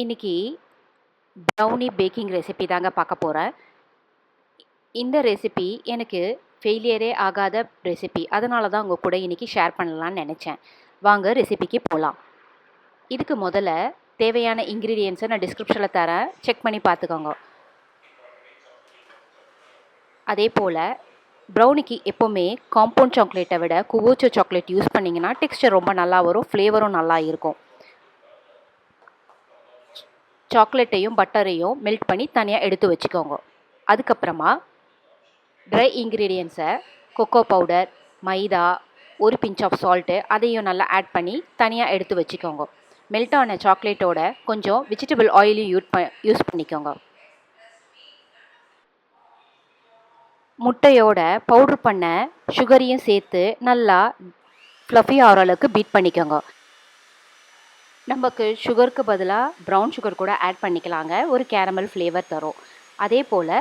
இன்னைக்கு brownie packing recipe தாங்க பார்க்க போகிறேன். இந்த ரெசிபி எனக்கு ஃபெயிலியரே ஆகாத ரெசிபி. அதனால தான் உங்கள் கூட இன்றைக்கி ஷேர் பண்ணலான்னு நினச்சேன். வாங்க ரெசிபிக்கு போகலாம். இதுக்கு முதல்ல தேவையான இன்க்ரீடியன்ஸை நான் டிஸ்கிரிப்ஷனில் தரேன், செக் பண்ணி பார்த்துக்கோங்க. அதே போல் ப்ரௌனிக்கு எப்போவுமே காம்பவுண்ட் சாக்லேட்டை விட குவோச்சோ சாக்லேட் யூஸ் பண்ணிங்கன்னா டெக்ஸ்டர் ரொம்ப நல்லா வரும், ஃப்ளேவரும் நல்லா இருக்கும். சாக்லேட்டையும் பட்டரையும் மெல்ட் பண்ணி தனியாக எடுத்து வச்சுக்கோங்க. அதுக்கப்புறமா ட்ரை இன்க்ரீடியன்ஸை கொக்கோ பவுடர், மைதா, ஒரு பிஞ்ச் ஆஃப் சால்ட்டு அதையும் நல்லா ஆட் பண்ணி தனியாக எடுத்து வச்சுக்கோங்க. மெல்ட் ஆன சாக்லேட்டோட கொஞ்சம் வெஜிடபிள் ஆயிலையும் யூஸ் பண்ணிக்கோங்க. முட்டையோட பவுட்ரு பண்ண சுகரையும் சேர்த்து நல்லா ஃப்ளஃபி ஆகிற அளவுக்கு பீட் பண்ணிக்கோங்க. நமக்கு சுகருக்கு பதிலாக ப்ரௌன் சுகர் கூட ஆட் பண்ணிக்கலாங்க, ஒரு கேரமல் ஃப்ளேவர் தரும். அதே போல்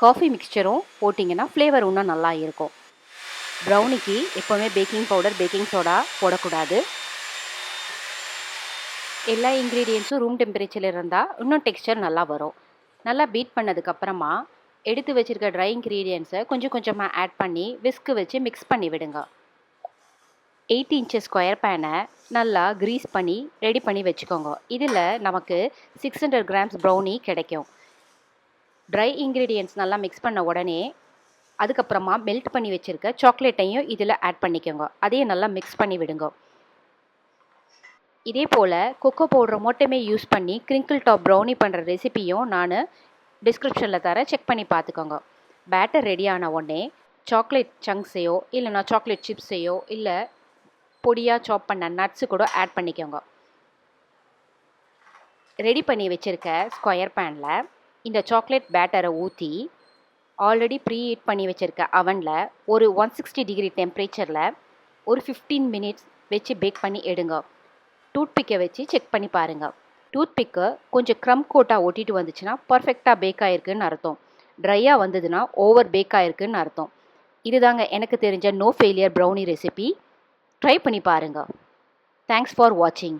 காஃபி மிக்சரும் போட்டிங்கன்னா ஃப்ளேவர் இன்னும் நல்லா இருக்கும். ப்ரௌனிக்கு எப்போவுமே பேக்கிங் பவுடர், பேக்கிங் சோடா போடக்கூடாது. எல்லா இன்க்ரீடியன்ஸும் ரூம் டெம்பரேச்சரில் இருந்தால் இன்னும் டெக்ஸ்சர் நல்லா வரும். நல்லா பீட் பண்ணதுக்கப்புறமா எடுத்து வச்சுருக்க ட்ரை இன்க்ரீடியன்ஸை கொஞ்சம் கொஞ்சமாக ஆட் பண்ணி விஸ்க்கு வச்சு மிக்ஸ் பண்ணி விடுங்க. 8 இன்ச்சஸ் ஸ்கொயர் பேனை நல்லா க்ரீஸ் பண்ணி ரெடி பண்ணி வச்சுக்கோங்க. இதில் நமக்கு 600 கிராம்ஸ் ப்ரௌனி கிடைக்கும். ட்ரை இன்க்ரீடியன்ஸ் நல்லா மிக்ஸ் பண்ண உடனே அதுக்கப்புறமா மெல்ட் பண்ணி வச்சுருக்க சாக்லேட்டையும் இதில் ஆட் பண்ணிக்கோங்க. அதையும் நல்லா மிக்ஸ் பண்ணி விடுங்க. இதே போல் கொக்கோ பவுடரை மட்டுமே யூஸ் பண்ணி கிரிங்கிள் டாப் ப்ரௌனி பண்ணுற ரெசிபியும் நான் டிஸ்கிரிப்ஷனில் தரேன், செக் பண்ணி பார்த்துக்கோங்க. பேட்டர் ரெடியான உடனே சாக்லேட் சங்க்ஸையோ இல்லைனா சாக்லேட் சிப்ஸையோ இல்லை பொடியாக சாப் பண்ண நட்ஸு கூட ஆட் பண்ணிக்கோங்க. ரெடி பண்ணி வச்சுருக்க ஸ்கொயர் பேனில் இந்த சாக்லேட் பேட்டரை ஊற்றி ஆல்ரெடி ப்ரீ ஹீட் பண்ணி வச்சுருக்க அவனில் ஒரு 160 டிகிரி டெம்பரேச்சரில் ஒரு 15 மினிட்ஸ் வச்சு பேக் பண்ணி எடுங்க. டூத்பிக்கை வச்சு செக் பண்ணி பாருங்கள். டூத்பிக்கை கொஞ்சம் க்ரம் கோட்டாக ஒட்டிட்டு வந்துச்சுன்னா பர்ஃபெக்டாக பேக் ஆகிருக்குன்னு அர்த்தம். ட்ரையாக வந்ததுன்னா ஓவர் பேக் ஆகிருக்குன்னு அர்த்தம். இதுதாங்க எனக்கு தெரிஞ்ச no failure brownie recipe. Try பண்ணி பாருங்கள். தேங்க்ஸ் ஃபார் வாட்சிங்.